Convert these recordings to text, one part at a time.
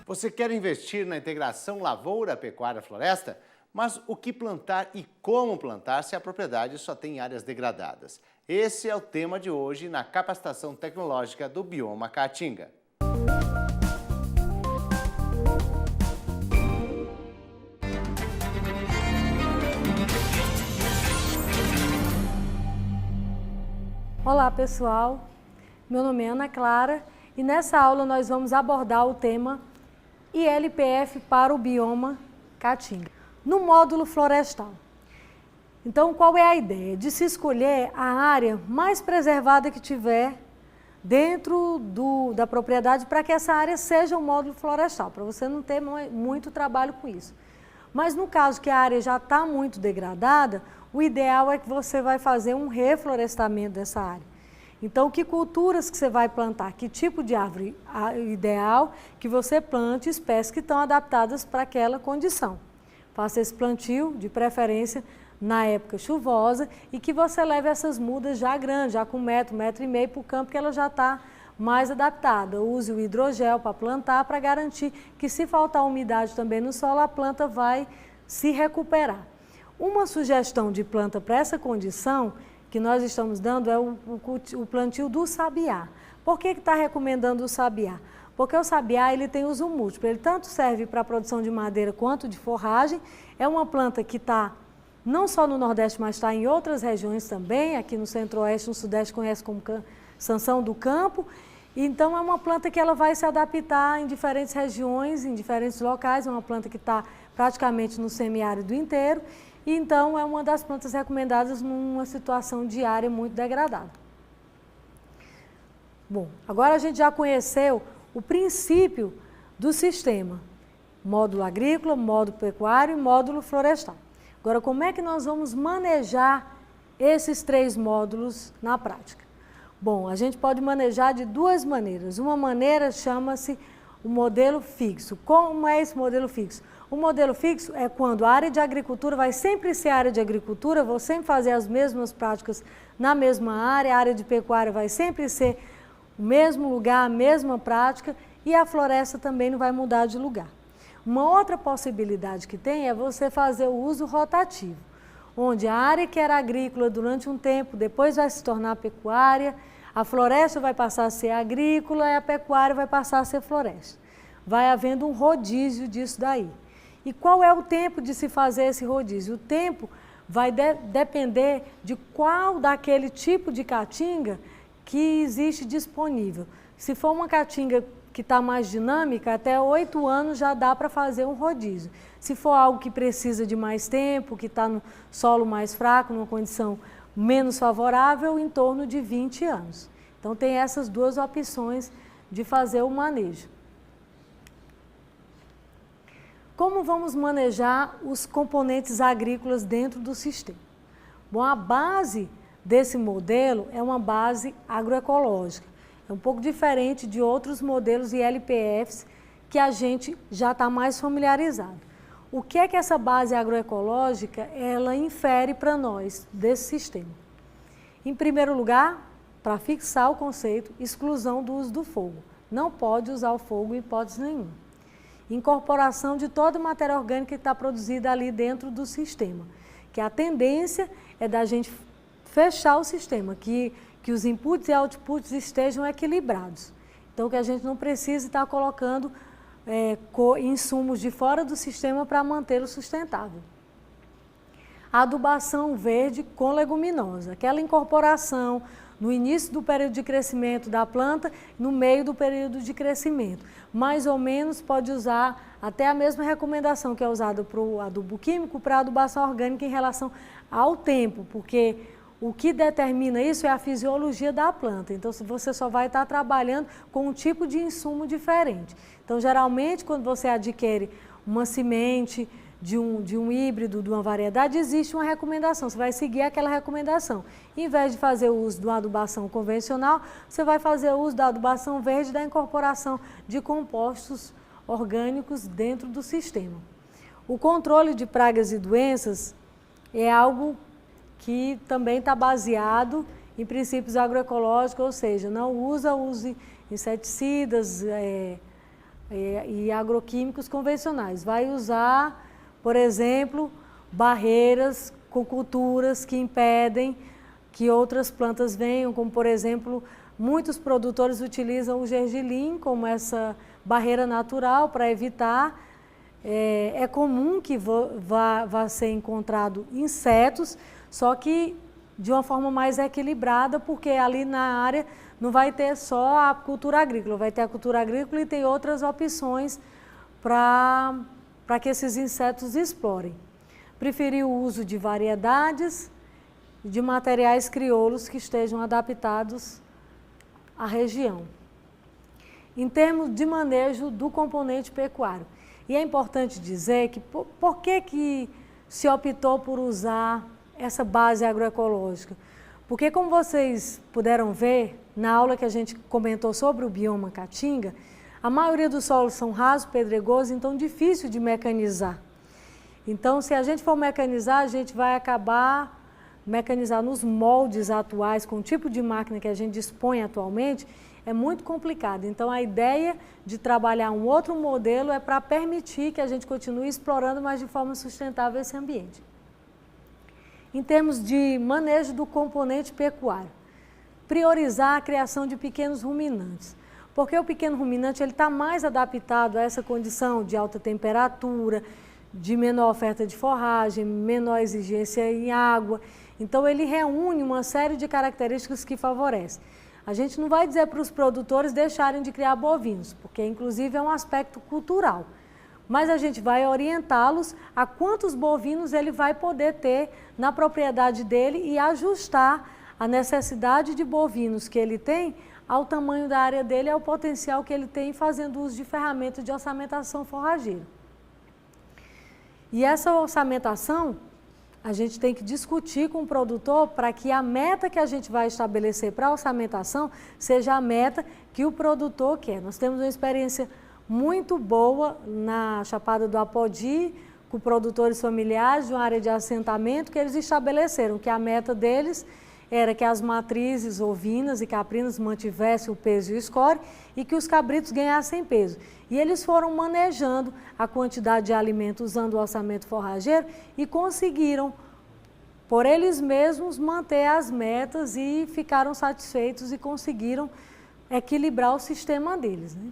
Você quer investir na integração lavoura, pecuária, floresta? Mas o que plantar e como plantar se a propriedade só tem áreas degradadas? Esse é o tema de hoje na capacitação tecnológica do Bioma Caatinga. Olá pessoal, meu nome é Ana Clara e nessa aula nós vamos abordar o tema ILPF para o Bioma Caatinga, no módulo florestal. Então qual é a ideia? De se escolher a área mais preservada que tiver dentro da propriedade para que essa área seja um módulo florestal, para você não ter muito trabalho com isso. Mas no caso que a área já está muito degradada, o ideal é que você vai fazer um reflorestamento dessa área. Então, que culturas que você vai plantar, que tipo de árvore ideal que você plante, espécies que estão adaptadas para aquela condição. Faça esse plantio, de preferência, na época chuvosa e que você leve essas mudas já grandes, já com 1,5 m para o campo, que ela já está mais adaptada. Use o hidrogel para plantar, para garantir que se faltar umidade também no solo, a planta vai se recuperar. Uma sugestão de planta para essa condição que nós estamos dando é o plantio do sabiá. Por que está recomendando o sabiá? Porque o sabiá ele tem uso múltiplo, ele tanto serve para a produção de madeira quanto de forragem, é uma planta que está não só no Nordeste, mas está em outras regiões também, aqui no Centro-Oeste, no Sudeste conhece como sanção do campo, então é uma planta que ela vai se adaptar em diferentes regiões, em diferentes locais, é uma planta que está praticamente no semiárido inteiro, e então é uma das plantas recomendadas numa situação de área muito degradada. Bom, agora a gente já conheceu o princípio do sistema, módulo agrícola, módulo pecuário e módulo florestal. Agora, como é que nós vamos manejar esses 3 módulos na prática? Bom, a gente pode manejar de 2 maneiras. Uma maneira chama-se o modelo fixo. Como é esse modelo fixo? O modelo fixo é quando a área de agricultura vai sempre ser área de agricultura, vou sempre fazer as mesmas práticas na mesma área, a área de pecuária vai sempre ser o mesmo lugar, a mesma prática, e a floresta também não vai mudar de lugar. Uma outra possibilidade que tem é você fazer o uso rotativo, onde a área que era agrícola durante um tempo, depois vai se tornar pecuária, a floresta vai passar a ser agrícola e a pecuária vai passar a ser floresta. Vai havendo um rodízio disso daí. E qual é o tempo de se fazer esse rodízio? O tempo vai depender de qual daquele tipo de caatinga que existe disponível. Se for uma caatinga que está mais dinâmica, até 8 anos já dá para fazer um rodízio. Se for algo que precisa de mais tempo, que está no solo mais fraco, numa condição menos favorável, em torno de 20 anos. Então tem essas 2 opções de fazer o manejo. Como vamos manejar os componentes agrícolas dentro do sistema? Bom, a base desse modelo é uma base agroecológica. É um pouco diferente de outros modelos ILPFs que a gente já está mais familiarizado. O que é que essa base agroecológica ela infere para nós desse sistema? Em primeiro lugar, para fixar o conceito, exclusão do uso do fogo. Não pode usar o fogo em hipótese nenhuma. Incorporação de toda a matéria orgânica que está produzida ali dentro do sistema, que a tendência é da gente fechar o sistema, que os inputs e outputs estejam equilibrados. Então, que a gente não precise estar colocando insumos de fora do sistema para mantê-lo sustentável. A adubação verde com leguminosa, aquela incorporação no início do período de crescimento da planta, no meio do período de crescimento. Mais ou menos pode usar até a mesma recomendação que é usada para o adubo químico, para a adubação orgânica em relação ao tempo, porque o que determina isso é a fisiologia da planta. Então, você só vai estar trabalhando com um tipo de insumo diferente. Então, geralmente, quando você adquire uma semente de um híbrido, de uma variedade, existe uma recomendação, você vai seguir aquela recomendação. Em vez de fazer o uso de uma adubação convencional, você vai fazer o uso da adubação verde, da incorporação de compostos orgânicos dentro do sistema. O controle de pragas e doenças é algo que também está baseado em princípios agroecológicos, ou seja, não use inseticidas, e agroquímicos convencionais. Vai usar, por exemplo, barreiras com culturas que impedem que outras plantas venham, como por exemplo, muitos produtores utilizam o gergelim como essa barreira natural para evitar. É comum que vá ser encontrado insetos, só que de uma forma mais equilibrada, porque ali na área não vai ter só a cultura agrícola, vai ter a cultura agrícola e tem outras opções para que esses insetos explorem. Preferir o uso de variedades e de materiais crioulos que estejam adaptados à região. Em termos de manejo do componente pecuário, e é importante dizer que por que se optou por usar essa base agroecológica? Porque como vocês puderam ver na aula que a gente comentou sobre o bioma Caatinga, a maioria dos solos são rasos, pedregosos, então difícil de mecanizar. Então, se a gente for mecanizar, a gente vai acabar mecanizar nos moldes atuais, com o tipo de máquina que a gente dispõe atualmente, é muito complicado. Então, a ideia de trabalhar um outro modelo é para permitir que a gente continue explorando, mas de forma sustentável, esse ambiente. Em termos de manejo do componente pecuário, priorizar a criação de pequenos ruminantes. Porque o pequeno ruminante está mais adaptado a essa condição de alta temperatura, de menor oferta de forragem, menor exigência em água. Então, ele reúne uma série de características que favorecem. A gente não vai dizer para os produtores deixarem de criar bovinos, porque inclusive é um aspecto cultural. Mas a gente vai orientá-los a quantos bovinos ele vai poder ter na propriedade dele e ajustar a necessidade de bovinos que ele tem ao tamanho da área dele e ao potencial que ele tem fazendo uso de ferramentas de orçamentação forrageira. E essa orçamentação a gente tem que discutir com o produtor para que a meta que a gente vai estabelecer para a orçamentação seja a meta que o produtor quer. Nós temos uma experiência muito boa na Chapada do Apodi, com produtores familiares de uma área de assentamento, que eles estabeleceram que a meta deles era que as matrizes ovinas e caprinas mantivessem o peso e o score e que os cabritos ganhassem peso. E eles foram manejando a quantidade de alimento usando o orçamento forrageiro e conseguiram, por eles mesmos, manter as metas e ficaram satisfeitos e conseguiram equilibrar o sistema deles, né?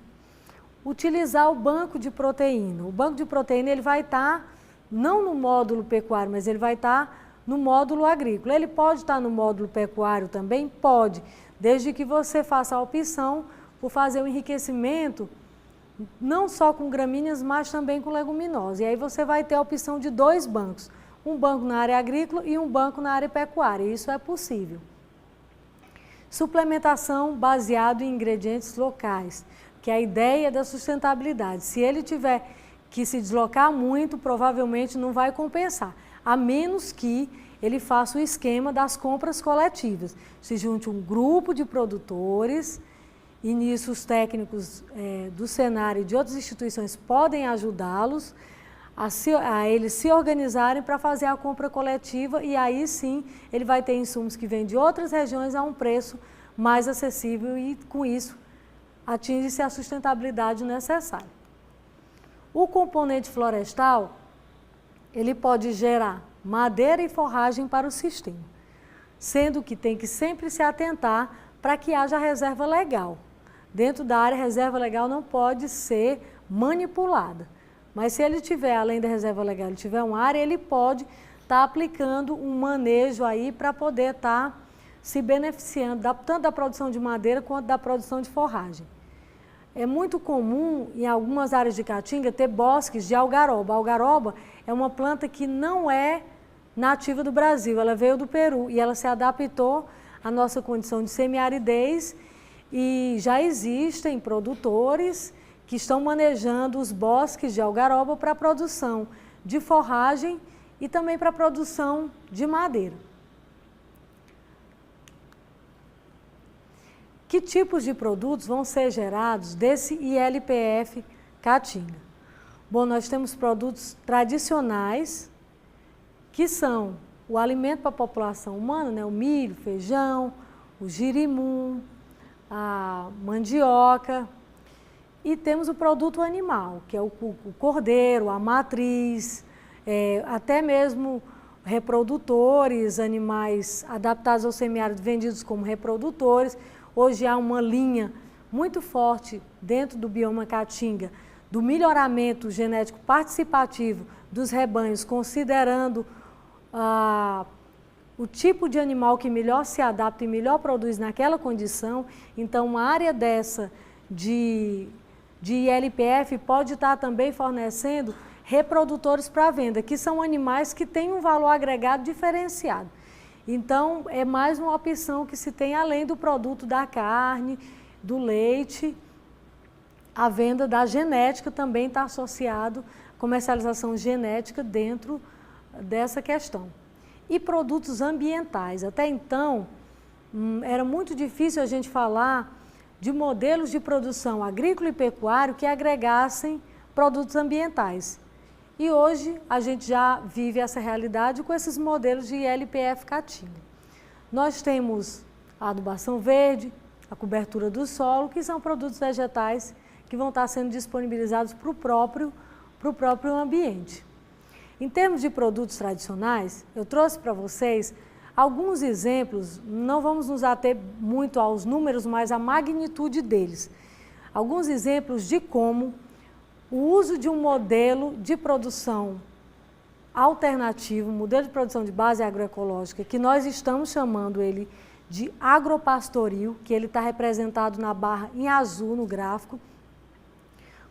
Utilizar o banco de proteína. O banco de proteína ele vai estar não no módulo pecuário, mas ele vai estar no módulo agrícola. Ele pode estar no módulo pecuário também? Pode, desde que você faça a opção por fazer o enriquecimento não só com gramíneas, mas também com leguminosas. E aí você vai ter a opção de 2 bancos, um banco na área agrícola e um banco na área pecuária. Isso é possível. Suplementação baseado em ingredientes locais, que é a ideia da sustentabilidade. Se ele tiver que se deslocar muito, provavelmente não vai compensar, a menos que ele faça o esquema das compras coletivas. Se junte um grupo de produtores, e nisso os técnicos do Senar e de outras instituições podem ajudá-los a eles se organizarem para fazer a compra coletiva, e aí sim ele vai ter insumos que vêm de outras regiões a um preço mais acessível e com isso atinge-se a sustentabilidade necessária. O componente florestal, ele pode gerar madeira e forragem para o sistema, sendo que tem que sempre se atentar para que haja reserva legal. Dentro da área, a reserva legal não pode ser manipulada, mas se ele tiver, além da reserva legal, ele tiver uma área, ele pode estar aplicando um manejo aí para poder estar se beneficiando tanto da produção de madeira quanto da produção de forragem. É muito comum em algumas áreas de Caatinga ter bosques de algaroba. A algaroba é uma planta que não é nativa do Brasil, ela veio do Peru e ela se adaptou à nossa condição de semiaridez e já existem produtores que estão manejando os bosques de algaroba para a produção de forragem e também para a produção de madeira. Que tipos de produtos vão ser gerados desse ILPF Caatinga? Bom, nós temos produtos tradicionais, que são o alimento para a população humana, né? O milho, feijão, o girimum, a mandioca, E temos o produto animal, que é o cordeiro, a matriz, até mesmo reprodutores, animais adaptados ao semiárido vendidos como reprodutores. Hoje há uma linha muito forte dentro do bioma Caatinga do melhoramento genético participativo dos rebanhos, considerando o tipo de animal que melhor se adapta e melhor produz naquela condição. Então, uma área dessa de ILPF pode estar também fornecendo reprodutores para venda, que são animais que têm um valor agregado diferenciado. Então, é mais uma opção que se tem, além do produto da carne, do leite, a venda da genética também está associado à comercialização genética dentro dessa questão. E produtos ambientais. Até então, era muito difícil a gente falar de modelos de produção agrícola e pecuário que agregassem produtos ambientais. E hoje a gente já vive essa realidade com esses modelos de ILPF Caatinga. Nós temos a adubação verde, a cobertura do solo, que são produtos vegetais que vão estar sendo disponibilizados para o próprio ambiente. Em termos de produtos tradicionais, eu trouxe para vocês alguns exemplos, não vamos nos ater muito aos números, mas à magnitude deles. Alguns exemplos de como o uso de um modelo de produção alternativo, modelo de produção de base agroecológica, que nós estamos chamando ele de agropastoril, que ele está representado na barra em azul no gráfico,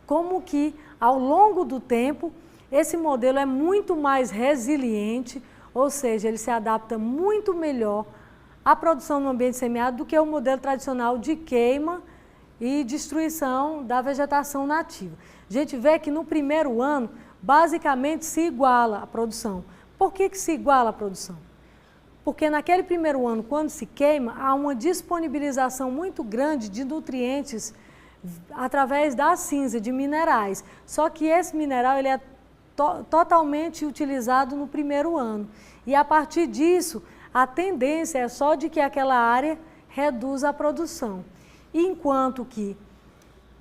como que ao longo do tempo esse modelo é muito mais resiliente, ou seja, ele se adapta muito melhor à produção no ambiente semiárido do que o modelo tradicional de queima e destruição da vegetação nativa. A gente vê que no primeiro ano, basicamente se iguala a produção. Por que se iguala a produção? Porque naquele primeiro ano, quando se queima, há uma disponibilização muito grande de nutrientes através da cinza, de minerais. Só que esse mineral ele é totalmente utilizado no primeiro ano. E a partir disso, a tendência é só de que aquela área reduza a produção. Enquanto que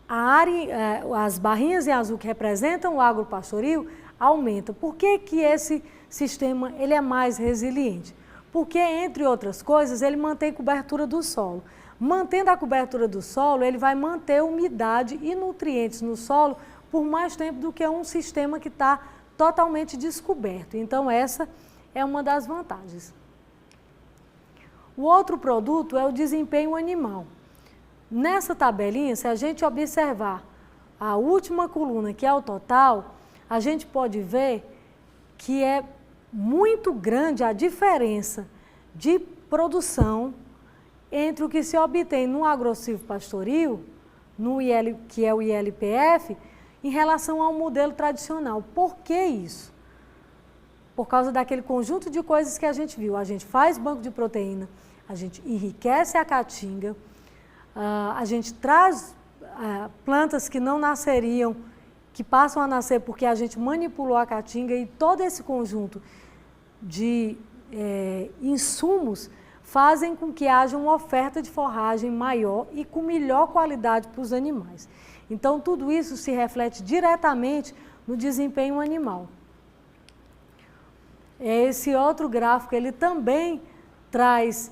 a área, as barrinhas em azul que representam o agropastoril aumentam. Por que esse sistema ele é mais resiliente? Porque, entre outras coisas, ele mantém cobertura do solo. Mantendo a cobertura do solo, ele vai manter umidade e nutrientes no solo por mais tempo do que um sistema que está totalmente descoberto. Então, essa é uma das vantagens. O outro produto é o desempenho animal. Nessa tabelinha, se a gente observar a última coluna, que é o total, a gente pode ver que é muito grande a diferença de produção entre o que se obtém no agrosilvopastoril, que é o ILPF, em relação ao modelo tradicional. Por que isso? Por causa daquele conjunto de coisas que a gente viu. A gente faz banco de proteína, a gente enriquece a caatinga, a gente traz plantas que não nasceriam, que passam a nascer porque a gente manipulou a caatinga, e todo esse conjunto de insumos fazem com que haja uma oferta de forragem maior e com melhor qualidade para os animais. Então, tudo isso se reflete diretamente no desempenho animal. Esse outro gráfico, ele também traz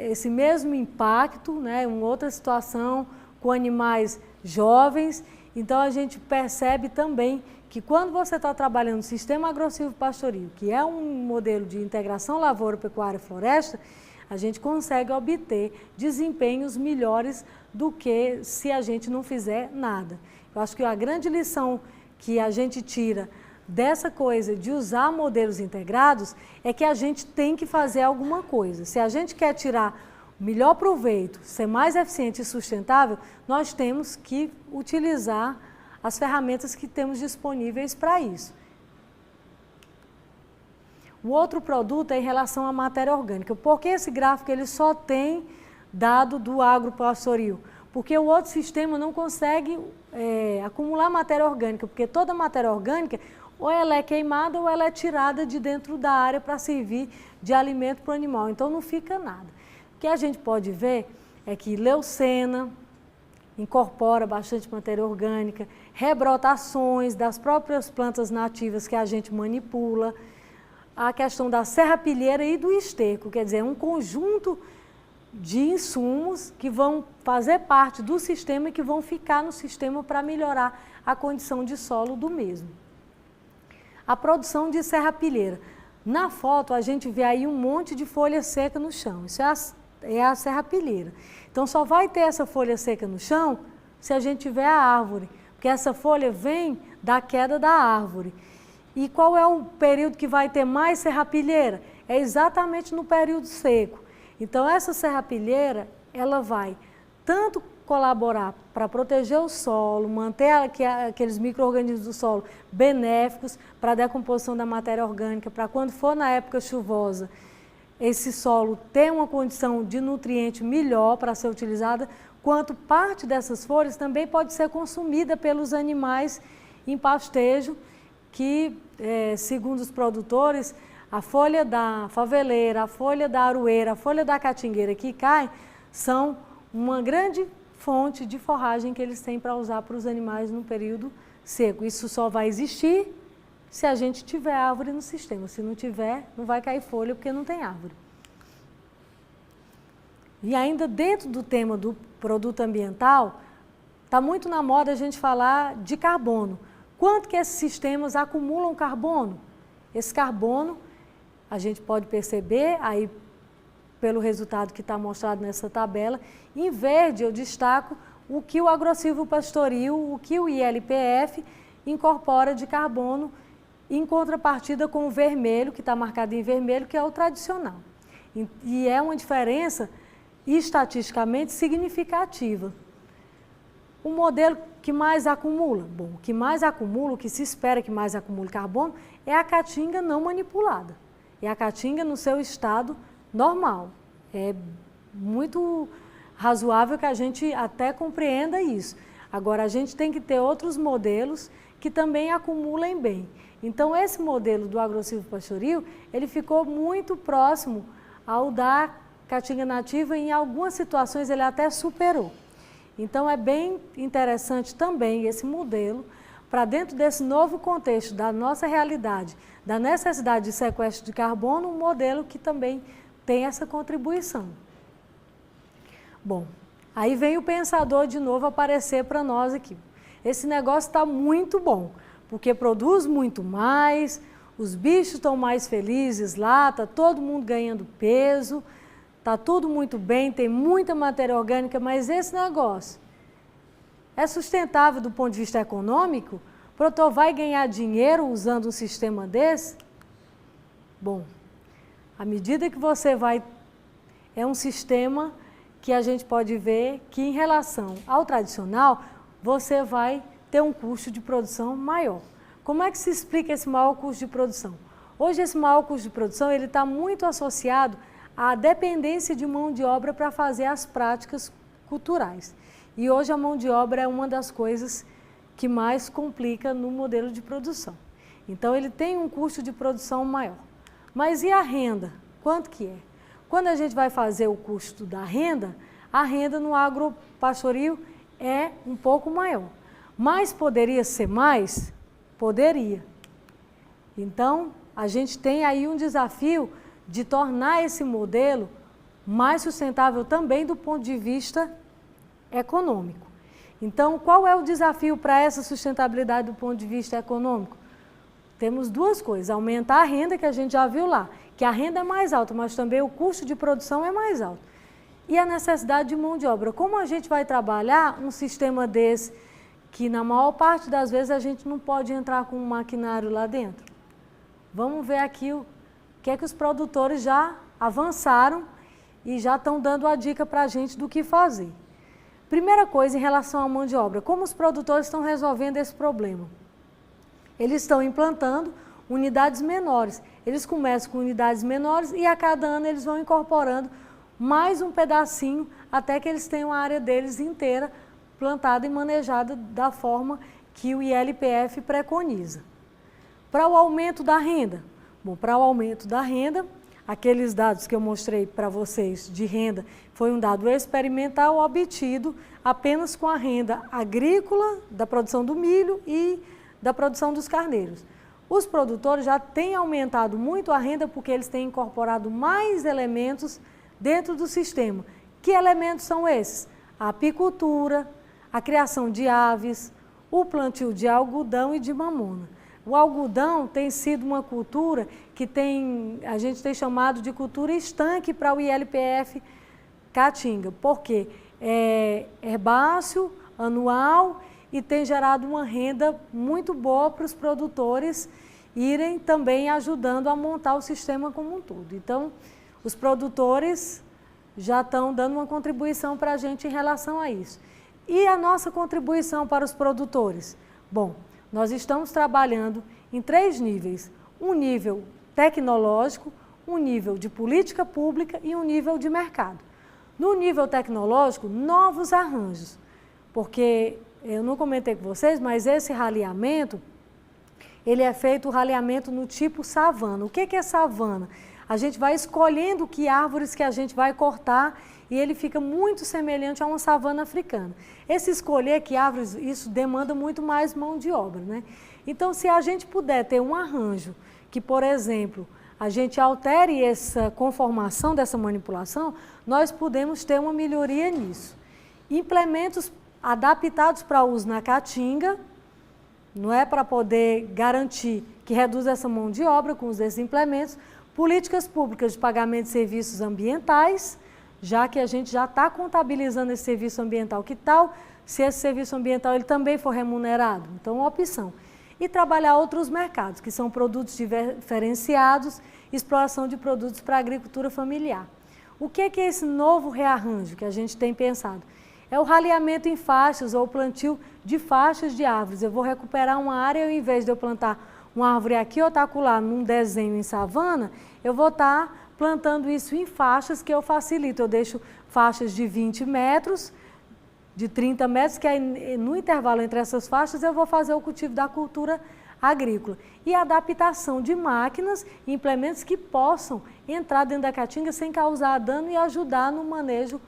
esse mesmo impacto, né, uma outra situação com animais jovens. Então, a gente percebe também que quando você está trabalhando no sistema agrosilvopastoril, que é um modelo de integração lavoura, pecuária e floresta, a gente consegue obter desempenhos melhores do que se a gente não fizer nada. Eu acho que a grande lição que a gente tira dessa coisa de usar modelos integrados é que a gente tem que fazer alguma coisa. Se a gente quer tirar o melhor proveito, ser mais eficiente e sustentável, nós temos que utilizar as ferramentas que temos disponíveis para isso. O outro produto é em relação à matéria orgânica. Por que esse gráfico ele só tem dado do agropastoril? Porque o outro sistema não consegue acumular matéria orgânica, porque toda matéria orgânica ou ela é queimada ou ela é tirada de dentro da área para servir de alimento para o animal. Então não fica nada. O que a gente pode ver é que leucena, incorpora bastante matéria orgânica, rebrotações das próprias plantas nativas que a gente manipula, a questão da serrapilheira e do esterco, quer dizer, um conjunto de insumos que vão fazer parte do sistema e que vão ficar no sistema para melhorar a condição de solo do mesmo. A produção de serrapilheira. Na foto a gente vê aí um monte de folha seca no chão, isso é a serrapilheira. Então só vai ter essa folha seca no chão se a gente tiver a árvore, porque essa folha vem da queda da árvore. E qual é o período que vai ter mais serrapilheira? É exatamente no período seco. Então essa serrapilheira, ela vai tanto colaborar para proteger o solo, manter aqueles micro-organismos do solo benéficos para a decomposição da matéria orgânica, para quando for na época chuvosa, esse solo ter uma condição de nutriente melhor para ser utilizada, quanto parte dessas folhas também pode ser consumida pelos animais em pastejo, que, segundo os produtores, a folha da faveleira, a folha da aroeira, a folha da catingueira que caem, são uma grande fonte de forragem que eles têm para usar para os animais no período seco. Isso só vai existir se a gente tiver árvore no sistema. Se não tiver, não vai cair folha porque não tem árvore. E ainda dentro do tema do produto ambiental, está muito na moda a gente falar de carbono. Quanto que esses sistemas acumulam carbono? Esse carbono, a gente pode perceber aí pelo resultado que está mostrado nessa tabela. Em verde eu destaco o que o agrosilvopastoril, o que o ILPF incorpora de carbono em contrapartida com o vermelho, que está marcado em vermelho, que é o tradicional. E é uma diferença estatisticamente significativa. O modelo que mais acumula? Bom, o que mais acumula, o que se espera que mais acumule carbono, é a caatinga não manipulada. É a caatinga no seu estado normal. É muito razoável que a gente até compreenda isso. Agora, a gente tem que ter outros modelos que também acumulem bem. Então, esse modelo do agrosilvopastoril, ele ficou muito próximo ao da caatinga nativa e em algumas situações ele até superou. Então, é bem interessante também esse modelo para dentro desse novo contexto da nossa realidade, da necessidade de sequestro de carbono, um modelo que também tem essa contribuição. Bom, aí vem o pensador de novo aparecer para nós aqui. Esse negócio está muito bom, porque produz muito mais, os bichos estão mais felizes lá, está todo mundo ganhando peso, está tudo muito bem, tem muita matéria orgânica, mas esse negócio é sustentável do ponto de vista econômico? O produtor vai ganhar dinheiro usando um sistema desse? Bom, à medida que você vai... É um sistema que a gente pode ver que em relação ao tradicional, você vai ter um custo de produção maior. Como é que se explica esse maior custo de produção? Hoje esse maior custo de produção ele está muito associado à dependência de mão de obra para fazer as práticas culturais. E hoje a mão de obra é uma das coisas que mais complica no modelo de produção. Então ele tem um custo de produção maior. Mas e a renda? Quanto que é? Quando a gente vai fazer o custo da renda, a renda no agropastoril é um pouco maior. Mas poderia ser mais? Poderia. Então, a gente tem aí um desafio de tornar esse modelo mais sustentável também do ponto de vista econômico. Então, qual é o desafio para essa sustentabilidade do ponto de vista econômico? Temos duas coisas, aumentar a renda, que a gente já viu lá, que a renda é mais alta, mas também o custo de produção é mais alto. E a necessidade de mão de obra. Como a gente vai trabalhar um sistema desse, que na maior parte das vezes a gente não pode entrar com um maquinário lá dentro? Vamos ver aqui o que é que os produtores já avançaram e já estão dando a dica para a gente do que fazer. Primeira coisa em relação à mão de obra, como os produtores estão resolvendo esse problema? Eles estão implantando unidades menores. Eles começam com unidades menores e a cada ano eles vão incorporando mais um pedacinho até que eles tenham a área deles inteira plantada e manejada da forma que o ILPF preconiza. Para o aumento da renda? Bom, para o aumento da renda, aqueles dados que eu mostrei para vocês de renda, foi um dado experimental obtido apenas com a renda agrícola da produção do milho e da produção dos carneiros. Os produtores já têm aumentado muito a renda porque eles têm incorporado mais elementos dentro do sistema. Que elementos são esses? A apicultura, a criação de aves, o plantio de algodão e de mamona. O algodão tem sido uma cultura que a gente tem chamado de cultura estanque para o ILPF Caatinga, porque é herbáceo, anual e tem gerado uma renda muito boa para os produtores irem também ajudando a montar o sistema como um todo. Então, os produtores já estão dando uma contribuição para a gente em relação a isso. E a nossa contribuição para os produtores? Bom, nós estamos trabalhando em 3 níveis. Um nível tecnológico, um nível de política pública e um nível de mercado. No nível tecnológico, novos arranjos, porque eu não comentei com vocês, mas esse raleamento, ele é feito o raleamento no tipo savana. O que é savana? A gente vai escolhendo que árvores que a gente vai cortar e ele fica muito semelhante a uma savana africana. Esse escolher que árvores, isso demanda muito mais mão de obra, né? Então, se a gente puder ter um arranjo que, por exemplo, a gente altere essa conformação dessa manipulação, nós podemos ter uma melhoria nisso. Implementos adaptados para uso na caatinga, não é para poder garantir que reduz essa mão de obra com esses implementos, políticas públicas de pagamento de serviços ambientais, já que a gente já está contabilizando esse serviço ambiental, que tal se esse serviço ambiental ele também for remunerado? Então, uma opção. E trabalhar outros mercados, que são produtos diferenciados, exploração de produtos para a agricultura familiar. O que é esse novo rearranjo que a gente tem pensado? É o raleamento em faixas ou o plantio de faixas de árvores. Eu vou recuperar uma área, ao invés de eu plantar uma árvore aqui ou acolá num desenho em savana, eu vou estar plantando isso em faixas que eu facilito. Eu deixo faixas de 20 metros, de 30 metros, que aí no intervalo entre essas faixas eu vou fazer o cultivo da cultura agrícola. E a adaptação de máquinas e implementos que possam entrar dentro da caatinga sem causar dano e ajudar no manejo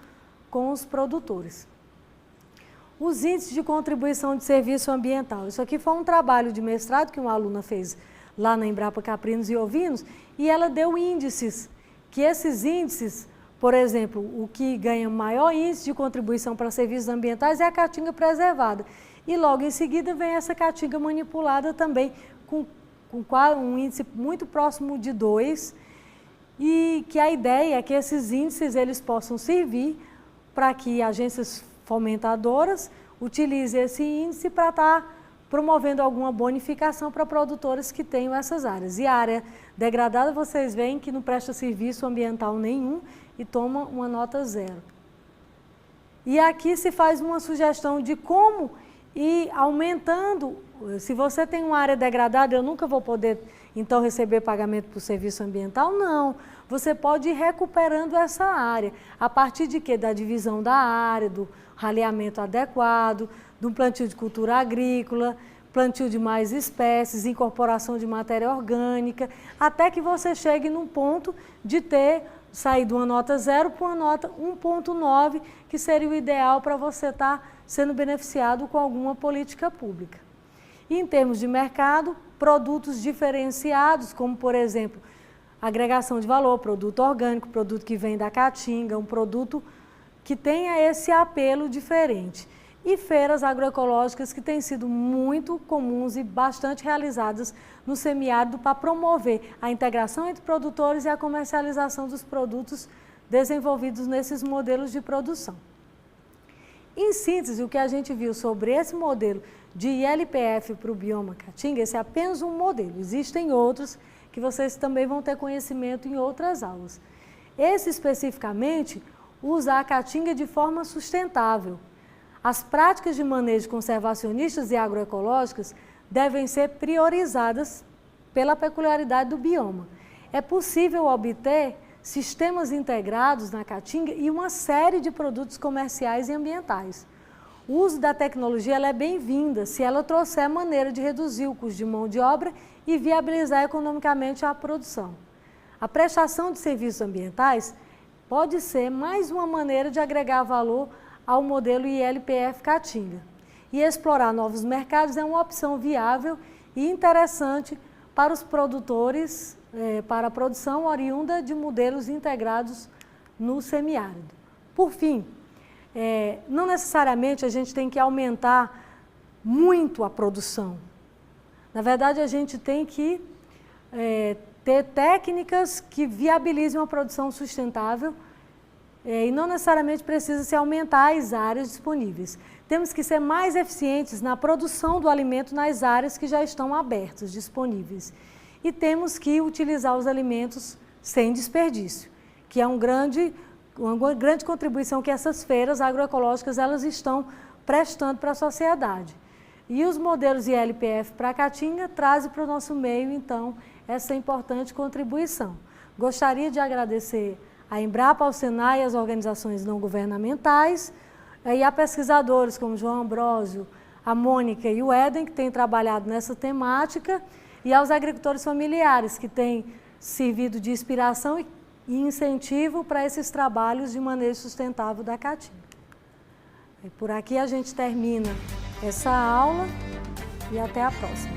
com os produtores. Os índices de contribuição de serviço ambiental. Isso aqui foi um trabalho de mestrado que uma aluna fez lá na Embrapa Caprinos e Ovinos e ela deu índices, que esses índices, por exemplo, o que ganha maior índice de contribuição para serviços ambientais é a caatinga preservada. E logo em seguida vem essa caatinga manipulada também com um índice muito próximo de 2 e que a ideia é que esses índices eles possam servir para que agências fomentadoras utilizem esse índice para estar promovendo alguma bonificação para produtores que tenham essas áreas. E a área degradada, vocês veem que não presta serviço ambiental nenhum e toma uma nota 0. E aqui se faz uma sugestão de como ir aumentando. Se você tem uma área degradada, eu nunca vou poder, então, receber pagamento por serviço ambiental? Não. Você pode ir recuperando essa área. A partir de quê? Da divisão da área, do raleamento adequado, do plantio de cultura agrícola, plantio de mais espécies, incorporação de matéria orgânica, até que você chegue num ponto de sair de uma nota 0 para uma nota 1,9, que seria o ideal para você estar sendo beneficiado com alguma política pública. E em termos de mercado, produtos diferenciados, como por exemplo, agregação de valor, produto orgânico, produto que vem da caatinga, um produto que tenha esse apelo diferente. E feiras agroecológicas que têm sido muito comuns e bastante realizadas no semiárido para promover a integração entre produtores e a comercialização dos produtos desenvolvidos nesses modelos de produção. Em síntese, o que a gente viu sobre esse modelo de ILPF para o bioma Caatinga, esse é apenas um modelo. Existem outros que vocês também vão ter conhecimento em outras aulas. Esse especificamente usa a caatinga de forma sustentável. As práticas de manejo conservacionistas e agroecológicas devem ser priorizadas pela peculiaridade do bioma. É possível obter sistemas integrados na caatinga e uma série de produtos comerciais e ambientais. O uso da tecnologia ela é bem-vinda se ela trouxer maneira de reduzir o custo de mão de obra e viabilizar economicamente a produção. A prestação de serviços ambientais pode ser mais uma maneira de agregar valor ao modelo ILPF Caatinga. E explorar novos mercados é uma opção viável e interessante para os produtores, para a produção oriunda de modelos integrados no semiárido. Por fim, não necessariamente a gente tem que aumentar muito a produção. Na verdade, a gente tem que ter técnicas que viabilizem uma produção sustentável e não necessariamente precisa se aumentar as áreas disponíveis. Temos que ser mais eficientes na produção do alimento nas áreas que já estão abertas, disponíveis. E temos que utilizar os alimentos sem desperdício, que é uma grande contribuição que essas feiras agroecológicas elas estão prestando para a sociedade. E os modelos ILPF para Caatinga trazem para o nosso meio, então, essa importante contribuição. Gostaria de agradecer a Embrapa, ao Senai e às organizações não governamentais, e a pesquisadores como João Ambrósio, a Mônica e o Éden, que têm trabalhado nessa temática, e aos agricultores familiares, que têm servido de inspiração e incentivo para esses trabalhos de manejo sustentável da Caatinga. E por aqui a gente termina essa aula e até a próxima.